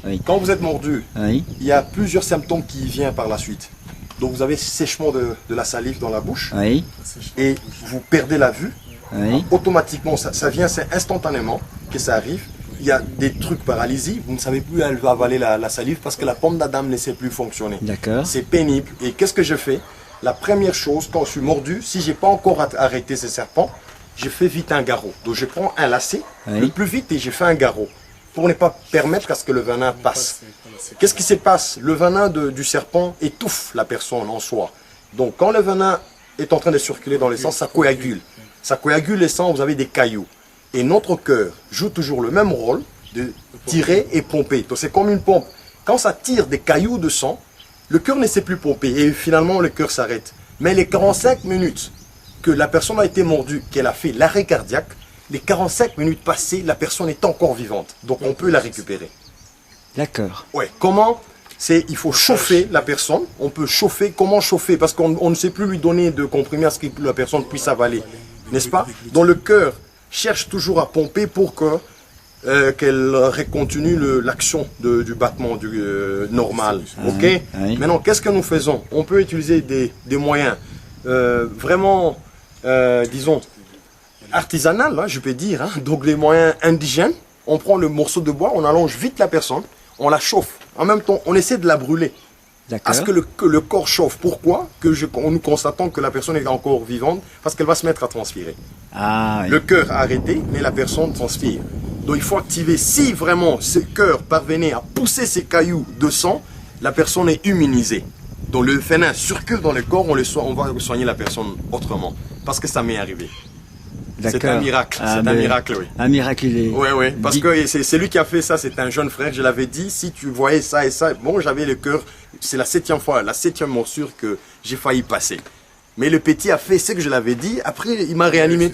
Oui. Quand vous êtes mordu, Oui. il y a plusieurs symptômes qui viennent par la suite. Donc vous avez séchement de la salive dans la bouche Oui. et vous perdez la vue. Oui. Automatiquement, ça vient, c'est instantanément que ça arrive. Il y a des trucs paralysie, vous ne savez plus avaler la salive parce que la pomme d'Adam ne sait plus fonctionner. D'accord. C'est pénible. Et qu'est-ce que je fais? La première chose, quand je suis mordu, si je n'ai pas encore arrêté ces serpents, je fais vite un garrot. Donc je prends un lacet, Oui. le plus vite, et je fais un garrot pour ne pas permettre à ce que le venin passe. Qu'est-ce qui se passe? Le venin du serpent étouffe la personne en soi. Donc quand le venin est en train de circuler dans le sang, ça coagule. Ça coagule le sang, vous avez des cailloux. Et notre cœur joue toujours le même rôle de tirer et pomper. Donc c'est comme une pompe. Quand ça tire des cailloux de sang, le cœur ne sait plus pomper et finalement le cœur s'arrête. Mais les 45 minutes que la personne a été mordue, qu'elle a fait l'arrêt cardiaque, les 45 minutes passées, la personne est encore vivante. Donc on peut la récupérer. D'accord. Ouais. Comment? Il faut chauffer la personne. On peut chauffer. Comment chauffer? Parce qu'on ne sait plus lui donner de comprimés à ce que la personne puisse avaler. N'est-ce pas? Donc le cœur cherche toujours à pomper pour qu'elle continue l'action du battement normal. Ok? Oui. Maintenant, qu'est-ce que nous faisons? On peut utiliser des moyens vraiment, disons, artisanal, hein, je peux dire. Hein. Donc les moyens indigènes. On prend le morceau de bois, on allonge vite la personne, on la chauffe. En même temps, on essaie de la brûler. À D'accord. ce que le corps chauffe. Pourquoi? Nous constatons que la personne est encore vivante, parce qu'elle va se mettre à transpirer. Ah, oui. Le cœur a arrêté, mais la personne transpire. Donc il faut activer. Si vraiment ce cœur parvenait à pousser ces cailloux de sang, la personne est immunisée. Donc le venin circule dans le corps, on va soigner la personne autrement. Parce que ça m'est arrivé. C'est D'accord. un miracle. Ah, c'est un ben, miracle, oui. Un miraculé. Oui, oui, parce Dis- que c'est lui qui a fait ça, c'est un jeune frère, je l'avais dit, si tu voyais ça et ça, bon, j'avais le cœur, c'est la 7e fois, la 7e morsure que j'ai failli passer. Mais le petit a fait ce que je l'avais dit, après il m'a réanimé.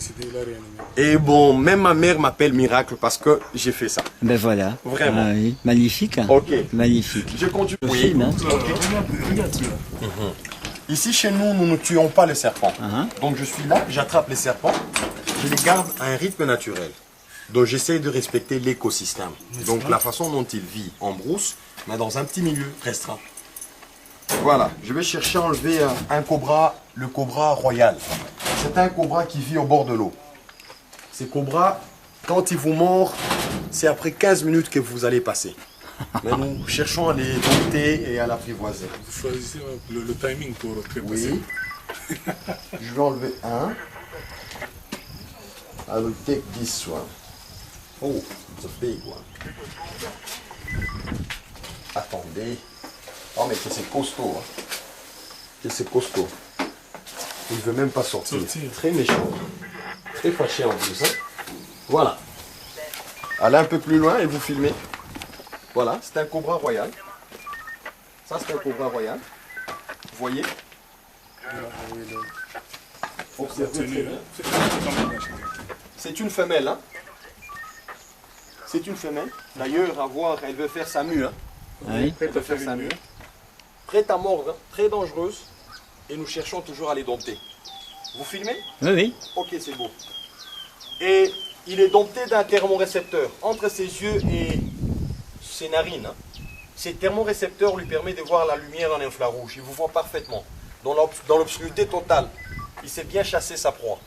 Et bon, même ma mère m'appelle miracle parce que j'ai fait ça. Ben voilà. Vraiment. Ah, oui. Magnifique. Hein. Ok. Magnifique. Je continue. Le film, hein. Ici, chez nous, nous ne tuons pas les serpents. Uh-huh. Donc je suis là, j'attrape les serpents, je les garde à un rythme naturel. Donc j'essaie de respecter l'écosystème. Donc la façon dont il vit en brousse, mais dans un petit milieu restreint. Voilà, je vais chercher à enlever un cobra, le cobra royal. C'est un cobra qui vit au bord de l'eau. Ces cobras, quand ils vous mordent, c'est après 15 minutes que vous allez passer. Mais nous cherchons à les dompter et à l'apprivoiser. Vous choisissez le timing pour trépasser. Oui. Je vais enlever un. I will take this one. Oh, it's a big one. Attendez. Oh, mais que c'est costaud. Hein. Que c'est costaud. Il ne veut même pas sortir. Très méchant. Très fâché en plus. Hein. Voilà. Allez un peu plus loin et vous filmez. Voilà, c'est un cobra royal. Ça, c'est un cobra royal. Vous voyez? Observez très bien. C'est une femelle, hein? C'est une femelle. D'ailleurs, à voir, elle veut faire sa mue, hein? Oui. Elle veut faire sa mue. Prête à mordre, hein? Très dangereuse. Et nous cherchons toujours à les dompter. Vous filmez? Oui, oui. Ok, c'est beau. Et il est dompté d'un thermorécepteur entre ses yeux et ses narines. Hein. Ces thermorécepteurs lui permettent de voir la lumière en infrarouge. Il vous voit parfaitement. Dans l'obscurité totale, il sait bien chasser sa proie.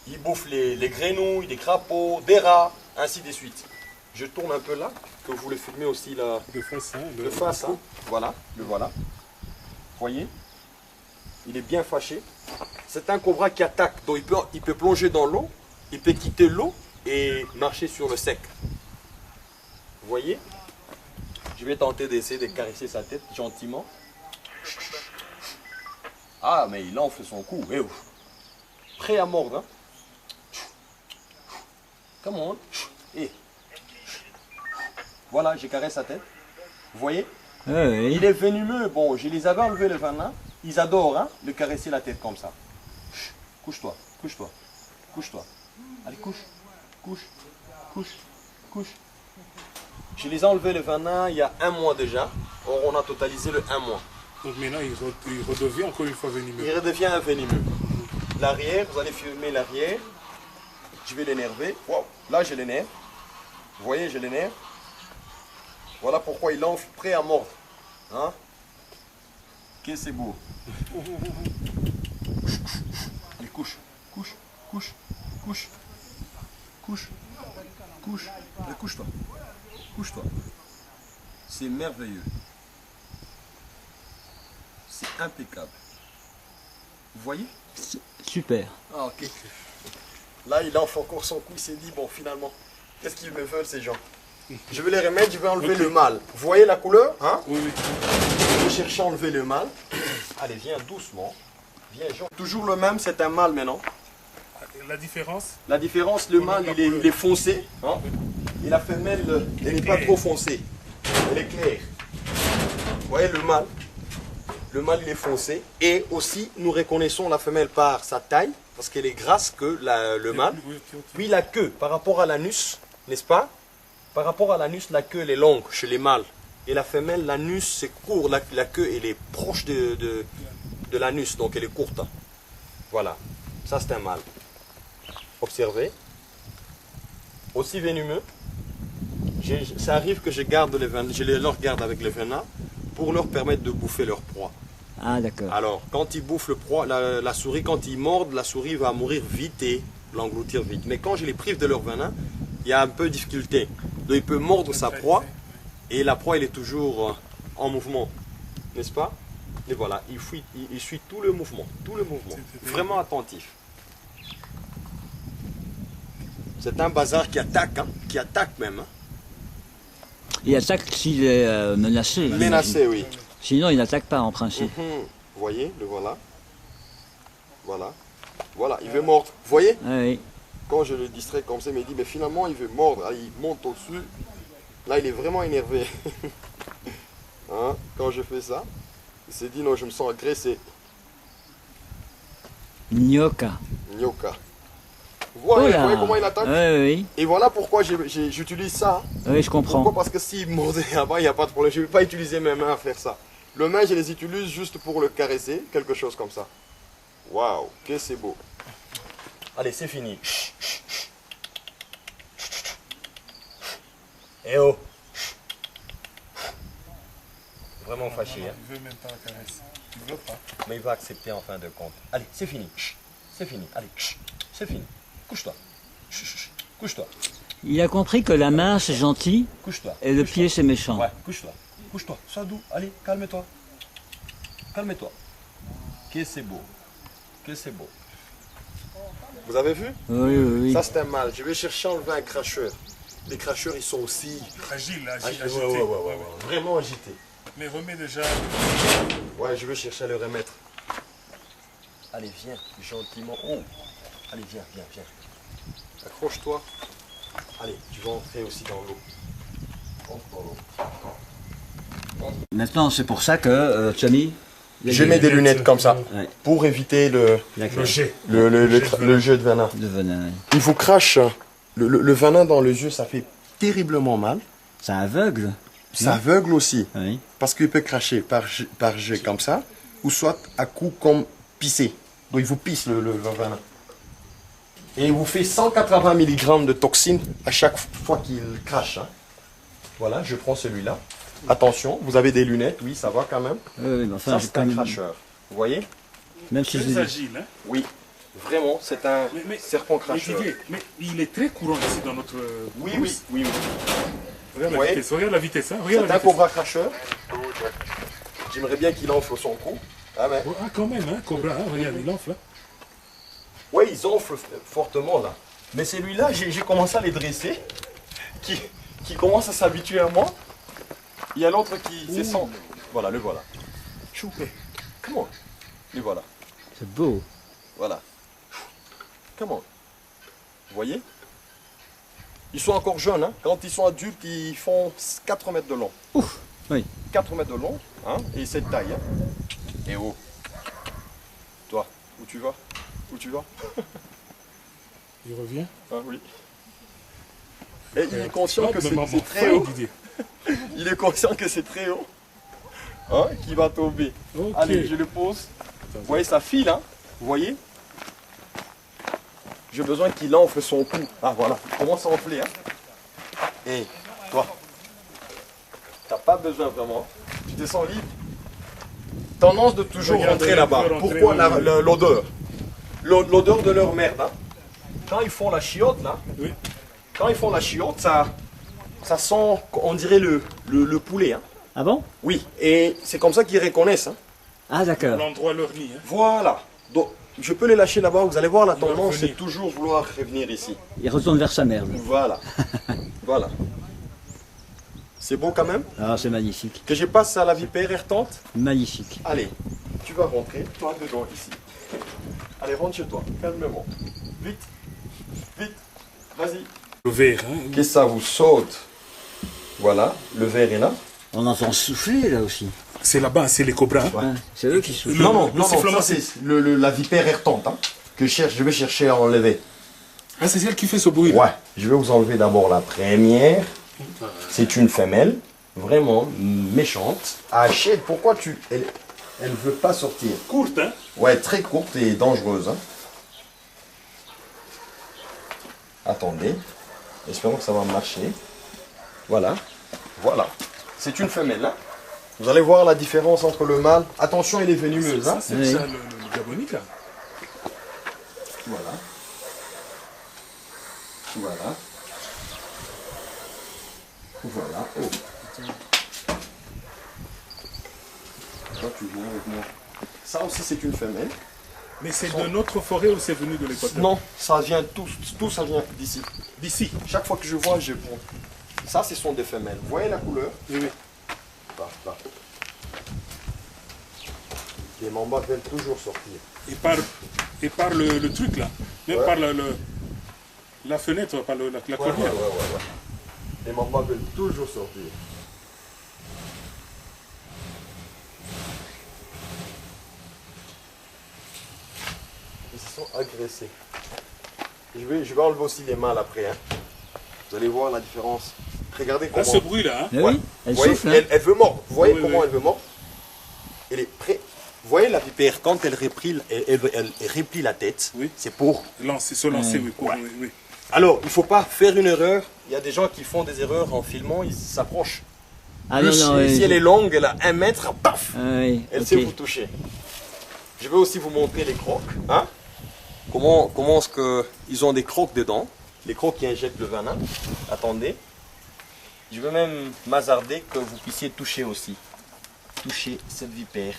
Il bouffe les grenouilles, des crapauds, des rats, ainsi de suite. Je tourne un peu là, que vous le filmez aussi là. De face, hein, De face, hein. Voilà, le voilà. Voyez? Il est bien fâché. C'est un cobra qui attaque, donc il peut plonger dans l'eau, il peut quitter l'eau et marcher sur le sec. Vous voyez? Je vais tenter d'essayer de caresser sa tête gentiment. Ah, mais il enfle son cou. Eh, ouf. Prêt à mordre. Hein? Come on. Eh. Voilà, j'ai caressé sa tête. Vous voyez? Oui, oui. Il est venimeux. Bon, je les avais enlevé le venin. Ils adorent hein, le caresser la tête comme ça. Chut, couche-toi, couche-toi, couche-toi. Allez, couche, couche, couche, couche. Je les ai enlevés le venin il y a 1 mois déjà. Or, on a totalisé le 1 mois. Donc maintenant, il redevient encore une fois venimeux. Il redevient un venimeux. L'arrière, vous allez filmer l'arrière. Je vais l'énerver. Wow. Là, je l'énerve. Vous voyez, je l'énerve. Voilà pourquoi il enfle prêt à mordre. Hein? Que c'est beau. Allez, couche, couche, couche, couche, couche, couche. Allez, couche-toi. Couche-toi. C'est merveilleux. C'est impeccable. Vous voyez? Super. Ah, ok. Là, il enfle encore son cou. Il s'est dit, bon, finalement, qu'est-ce qu'ils me veulent, ces gens? Je vais les remettre, je vais enlever le mâle. Vous voyez la couleur, hein? Oui, oui. Je vais chercher à enlever le mâle. Allez, viens doucement. Viens, Jean. Toujours le même, c'est un mâle maintenant. La différence? La différence, le mâle, il est foncé. Hein? Et la femelle, elle n'est pas trop foncée. Elle est claire. Vous voyez le mâle? Le mâle, il est foncé. Et aussi, nous reconnaissons la femelle par sa taille, parce qu'elle est grasse que le mâle. Puis la queue, par rapport à l'anus, n'est-ce pas? Par rapport à l'anus, la queue, elle est longue chez les mâles. Et la femelle, l'anus, c'est court. La queue, elle est proche de l'anus, donc elle est courte. Voilà. Ça, c'est un mâle. Observez. Aussi venimeux. Ça arrive que je leur garde avec le venin pour leur permettre de bouffer leur proie. Ah, d'accord. Alors, quand ils bouffent le proie, la souris, quand ils mordent, la souris va mourir vite et l'engloutir vite. Mais quand je les prive de leur venin, il y a un peu de difficulté. Donc, il peut mordre sa proie et la proie, elle est toujours en mouvement. N'est-ce pas? Et voilà, il suit tout le mouvement. Vraiment attentif. C'est un bazar qui attaque, hein, qui attaque même. Hein. Il attaque s'il est menacé. Menacé, oui. Sinon, il n'attaque pas en principe. Vous voyez, le voilà. Voilà. Voilà, il veut mordre. Vous voyez? Ah, oui. Quand je le distrais comme ça, il me dit, mais finalement, il veut mordre. Allez, il monte au-dessus. Là, il est vraiment énervé. Hein? Quand je fais ça, il s'est dit, non, je me sens agressé. Gnocca. Gnocca. Vous voyez comment il attaque? Oui, oui. Et voilà pourquoi j'utilise ça. Oui, je comprends. Pourquoi? Parce que s'il mordait là-bas, il n'y a pas de problème. Je ne vais pas utiliser mes mains à faire ça. Le main, je les utilise juste pour le caresser, quelque chose comme ça. Waouh, que c'est beau. Allez, c'est fini. Eh oh. Vraiment fâché, hein. Il veut même pas la caresse. Il veut pas. Mais il va accepter en fin de compte. Allez, c'est fini. C'est fini. Allez, c'est fini. Couche-toi. Couche-toi. Il a compris que la main, c'est gentil Couche-toi. et le pied, c'est méchant. Ouais, couche-toi. Couche-toi. Sois doux. Allez, calme-toi. Calme-toi. Que c'est beau. Que c'est beau. Vous avez vu? Oui, oui, oui. Ça, c'est un mâle. Je vais chercher à enlever un cracheur. Les cracheurs, ils sont aussi Fragile, agité. ouais. Vraiment agités. Mais remets déjà. Ouais, je vais chercher à le remettre. Allez, viens, gentiment. Oh. Allez, viens. Accroche-toi. Allez, tu vas entrer aussi dans l'eau. Entre dans l'eau. Maintenant, c'est pour ça que Tommy... Je mets des lunettes comme ça, Ouais. pour éviter le jet. jeu de venin. De venin. Il vous crache le venin dans les yeux, ça fait terriblement mal. Ça aveugle. Ça aveugle aussi, Oui. parce qu'il peut cracher par jet comme ça, ou soit à coup comme pisser. Donc il vous pisse le venin. Et il vous fait 180 mg de toxines à chaque fois qu'il crache. Hein. Voilà, je prends celui-là. Attention, vous avez des lunettes, oui, ça va quand même. Oui, mais enfin, Ça, j'ai c'est pas un mis- cracheur. Vous voyez? Même si Très je... agile, hein. Oui, vraiment, c'est un serpent Mais cracheur. Didier, mais il est très courant ici dans notre. Oui. Regarde la Ouais. vitesse, regarde la vitesse, hein. C'est Regarde la un vitesse. cobra cracheur. J'aimerais bien qu'il enfle son cou. Ah, mais... Oh, ah, quand même, hein, Cobra, hein, regarde, il enfle. Hein. Oui, ils enflent fortement là. Mais celui-là, j'ai commencé à les dresser, qui commence à s'habituer à moi. Il y a l'autre qui descend. Voilà, le voilà. Choupé. Comment? Le voilà. C'est beau. Voilà. Comment? Vous voyez? Ils sont encore jeunes, hein. Quand ils sont adultes, ils font 4 mètres de long. Ouf. Oui. 4 mètres de long, hein, et cette taille. Hein. Et oh. Toi, où tu vas? Où tu vas? Il revient. Ah oui. Et il est conscient que Ah, mais c'est très haut. Didier. Il est conscient que c'est très haut. Hein, qu'il va tomber. Ok. Allez, je le pose. Vous voyez, ça file, hein? Vous voyez? J'ai besoin qu'il enfle son cou. Ah voilà, il commence à enfler, hein? Et toi, T'as pas besoin vraiment. Tu te sens libre. Tendance de toujours Regarde, rentrer là-bas. rentrer, Pourquoi ouais. l'odeur? L'odeur de leur merde. Hein. Quand ils font la chiotte là, Oui. quand ils font la chiotte, ça sent, on dirait le poulet. Hein. Ah bon? Oui, et c'est comme ça qu'ils reconnaissent. Hein. Ah d'accord. L'endroit leur nid. Hein. Voilà. Donc, je peux les lâcher là-bas. Vous allez voir la Il va tendance, revenir. c'est toujours vouloir revenir ici. Il retourne vers sa merde. Voilà. Voilà. C'est beau quand même. Ah, c'est magnifique. Que je passe à la vipère errante. Magnifique. Allez, tu vas rentrer, toi dedans ici. Allez, rentre chez toi, calmement. Vite, vite, vas-y. Le verre. Hein. Que ça vous saute. Voilà, le verre est là. On entend souffler là aussi. C'est là-bas, c'est les cobras. Hein. Hein, c'est eux qui soufflent. Le sifflement, ça c'est la vipère errante hein, que je vais chercher à enlever. Ah, c'est celle qui fait ce bruit. Ouais, je vais vous enlever d'abord la première. C'est une femelle, vraiment méchante. Hachette, pourquoi elle veut pas sortir? Courte, hein. Ouais, très courte et dangereuse. Hein. Attendez, espérons que ça va marcher. Voilà, voilà. C'est une femelle. Hein. Vous allez voir la différence entre le mâle. Attention, elle est venimeuse. Ça, Hein. c'est Oui. ça, le gabonique, là. Voilà. Voilà. Voilà. Oh. Toi, tu viens avec moi. Ça aussi, c'est une femelle. Mais c'est de notre forêt ou c'est venu de l'Équateur? Non, ça vient tout ça vient d'ici. D'ici. Chaque fois que je vois, je prends. Ça, ce sont des femelles. Vous voyez la couleur? Oui, oui. Là. Les mambas veulent toujours sortir. Et par le truc, là. Même Ouais. par la fenêtre, par la cornière. Ouais. Les mambas veulent toujours sortir. Ils se sont agressés. Je vais enlever aussi les mâles après. Hein. Vous allez voir la différence. Regardez Là, comment. ce bruit-là, hein. Ah Ouais. oui, elle Vous voyez, souffle. Hein. elle veut mordre. Vous voyez Oui, comment oui. elle veut mordre? Elle est prête. Vous voyez la vipère, quand elle replie, elle replie la tête, Oui. c'est pour. Se lancer, oui, Ouais. oui. Alors, il ne faut pas faire une erreur. Il y a des gens qui font des erreurs en filmant, ils s'approchent. Ah Plus, si elle est longue, elle a 1 mètre, paf, Ah oui, elle ok. sait vous toucher. Je vais aussi vous montrer les crocs. Hein? Comment est-ce qu'ils ont des crocs dedans? Les crocs qui injectent le venin. Attendez. Je vais même m'hasarder que vous puissiez toucher aussi. Toucher cette vipère.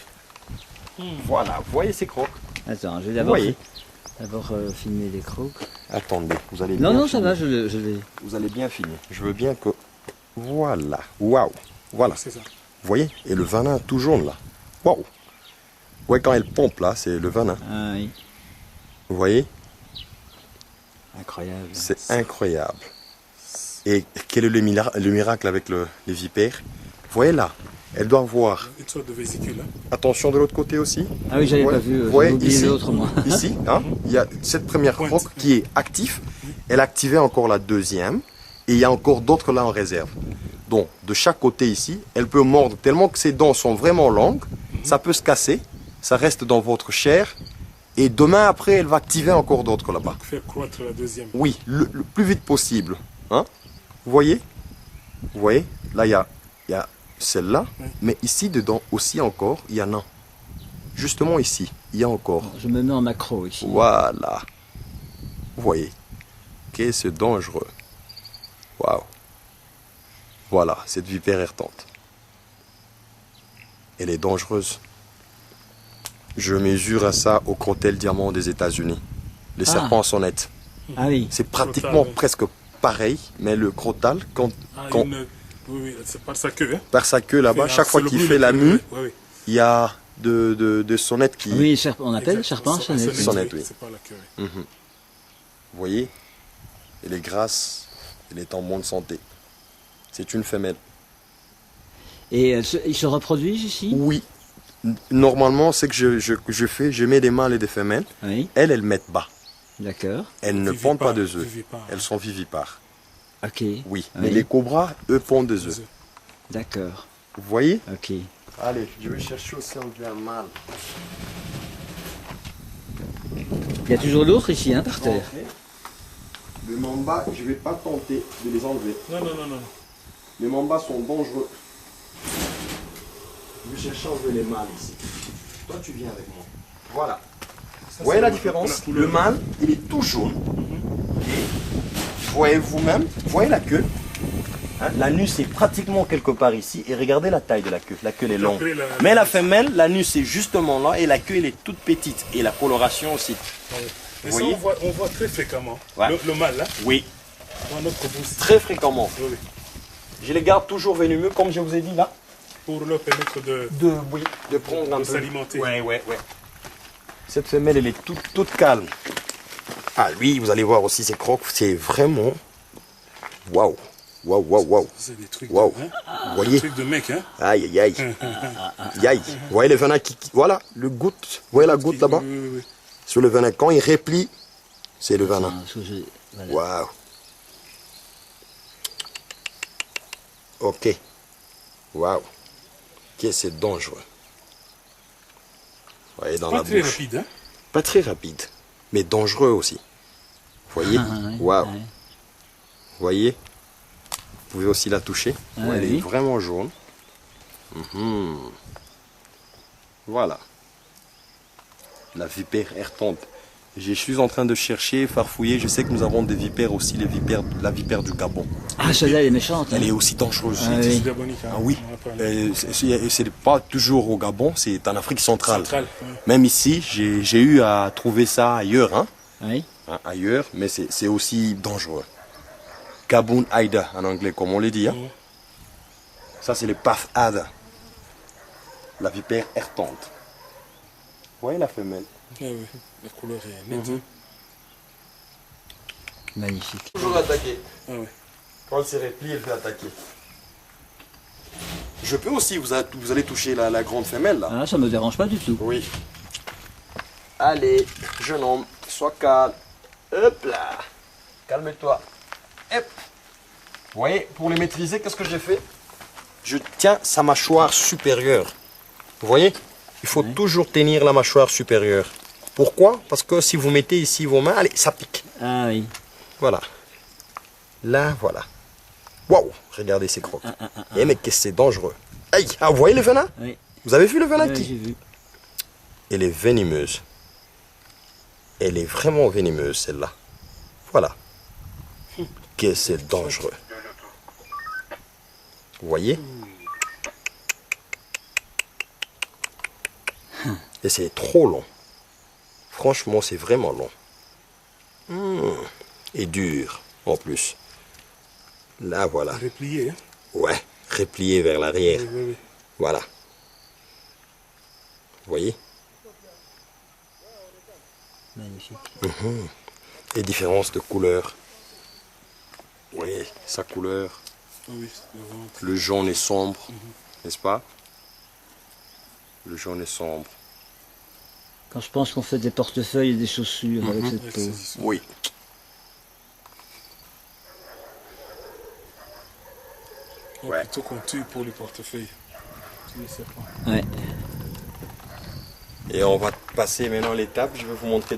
Voilà, vous voyez ces crocs? Attends, je vais Vous d'abord voyez? filmer les crocs. Attendez, vous allez Non, bien non, ça filmer. va, je vais. Vous allez bien filmer. Je veux bien que... Voilà. Waouh. Voilà. C'est ça. Vous voyez? Et le venin tout jaune là. Waouh. Ouais, quand elle pompe là, c'est le venin. Ah oui, Vous voyez? incroyable. C'est incroyable. Et quel est le miracle avec les vipères? Vous voyez là? Elle doit avoir... Une sorte de vésicule, hein. Attention de l'autre côté aussi. Ah oui, j'avais Ouais. pas vu, Vous voyez j'ai oublié ici, l'autre moi. ici, hein, il y a cette première Pointe. croque qui est active. Elle a activé encore la deuxième. Et il y a encore d'autres là en réserve. Donc, de chaque côté ici, elle peut mordre tellement que ses dents sont vraiment longues. Ça peut se casser. Ça reste dans votre chair. Et demain après, elle va activer encore d'autres là-bas. Faire croître la deuxième. Oui, le plus vite possible. Hein? Vous voyez? Vous voyez? Là, il y a celle-là. Oui. Mais ici, dedans aussi encore, il y en a. Justement ici, il y a encore. Je me mets en macro ici. Voilà. Vous voyez? Qu'est-ce dangereux. Waouh. Voilà, cette vipère errante. Elle est dangereuse. Je mesure à ça au crottel diamant des États-Unis. Les Ah. serpents sonnettent. Ah oui, C'est pratiquement Crottal, oui. presque pareil, mais le crottal, quand Oui, c'est par sa queue, hein. par sa queue là-bas, Fait, chaque c'est fois le qu'il bruit fait le la plus- mue, Oui. il y a de sonnettes qui... oui, on appelle Exactement, serpent sonnette. Sonnette, oui. C'est par la queue, oui. Vous voyez? Elle est grasse, elle est en bonne santé. C'est une femelle. Et ils se reproduisent ici? Oui. Normalement, c'est que je fais, je mets des mâles et des femelles. Oui, Elles mettent bas. d'accord. Elles ne Vivipares, pondent pas des œufs. vivipares. Elles sont vivipares. Ok. Oui. Mais Oui. les cobras, eux, pondent des œufs. Des œufs. D'accord. Vous voyez? Ok. Allez, je vais chercher aussi un mâle. Il y a toujours d'autres ici, hein, par terre. Les mambas, je ne vais pas tenter de les enlever. Non. Les mambas sont dangereux. Je cherche à enlever les mâles ici. Toi, tu viens avec moi. Voilà. Vous voyez la différence? Le mâle, il est tout jaune. Vous voyez vous-même, vous voyez la queue? Hein, l'anus est pratiquement quelque part ici. Et regardez la taille de la queue. La queue elle est longue. Mais la femelle, l'anus est justement là et la queue elle est toute petite. Et la coloration aussi. Mais Vous ça, voyez? on voit très fréquemment. Ouais. Le mâle, là, Oui, dans notre brousse. très fréquemment. Oui, oui. Je les garde toujours venimeux, comme je vous ai dit là. Pour leur permettre de De prendre un peu. s'alimenter. Ouais. Cette femelle, elle est toute calme. Ah, lui, vous allez voir aussi ses crocs, c'est vraiment... Waouh. C'est des trucs, Waouh. de, hein, Vous des voyez? trucs de mec, hein. Aïe. Aïe. Vous voyez le venin qui... Voilà, le goutte. Vous voyez la goutte là-bas? Oui. Sur le venin. Quand il replie, c'est le venin. Voilà. Waouh. Ok. Waouh. Que c'est dangereux. Vous voyez dans Pas la très bouche. rapide, hein. Pas très rapide, mais dangereux aussi. Vous voyez? Waouh. Ouais. Vous voyez? Vous pouvez aussi la toucher. Ah, Elle oui. est vraiment jaune. Voilà. La vipère errante. Je suis en train de chercher, farfouiller. Je sais que nous avons des vipères aussi, la vipère du Gabon. Ah, celle-là, elle est méchante. Elle Hein. est aussi dangereuse. Ah, C'est oui. gabonique, hein. Ah oui. On en a parlé. C'est pas toujours au Gabon, c'est en Afrique centrale. Centrale, ouais. Même ici, j'ai eu à trouver ça ailleurs, hein. Oui. Hein, ailleurs, mais c'est aussi dangereux. Gaboon Haida en anglais, comme on le dit. Hein. Mhm. Ça, c'est le Paf Ada, la vipère errante. Vous voyez la femelle? Ah oui, la couleur est nette. Magnifique. Toujours attaquer. Ah oui. Quand elle se replie, elle fait attaquer. Je peux aussi, vous allez toucher la grande femelle là. Ah, ça me dérange pas du tout. Oui. Allez, jeune homme, sois calme. Hop là. Calme-toi. Hop. Vous voyez, pour les maîtriser, qu'est-ce que j'ai fait? Je tiens sa mâchoire supérieure. Vous voyez? Il faut toujours tenir la mâchoire supérieure. Pourquoi? Parce que si vous mettez ici vos mains, allez, ça pique. Ah oui. Voilà. Là, voilà. Waouh! Regardez ces crocs. Eh mais qu'est-ce que c'est dangereux. Aïe! Ah, vous voyez le venin? Oui. Vous avez vu le venin Ouais, qui... j'ai vu. Elle est venimeuse. Elle est vraiment venimeuse, celle-là. Voilà. Que c'est dangereux. Vous voyez? Et c'est trop long. Franchement, c'est vraiment long. Et dur, en plus. Là, voilà. Replié, hein. Ouais, replié vers l'arrière. Oui. Voilà. Vous voyez? Magnifique. Et différence de couleur. Vous voyez, sa couleur. Oui, le ventre. Le jaune est sombre, n'est-ce pas? Le jaune est sombre. Quand je pense qu'on fait des portefeuilles et des chaussures avec cette Avec peau. ces histoires. Oui. Oh, Ouais. plutôt qu'on tue pour les portefeuilles. Tu les serpents. Ouais. Et on va passer maintenant l'étape. Je vais vous montrer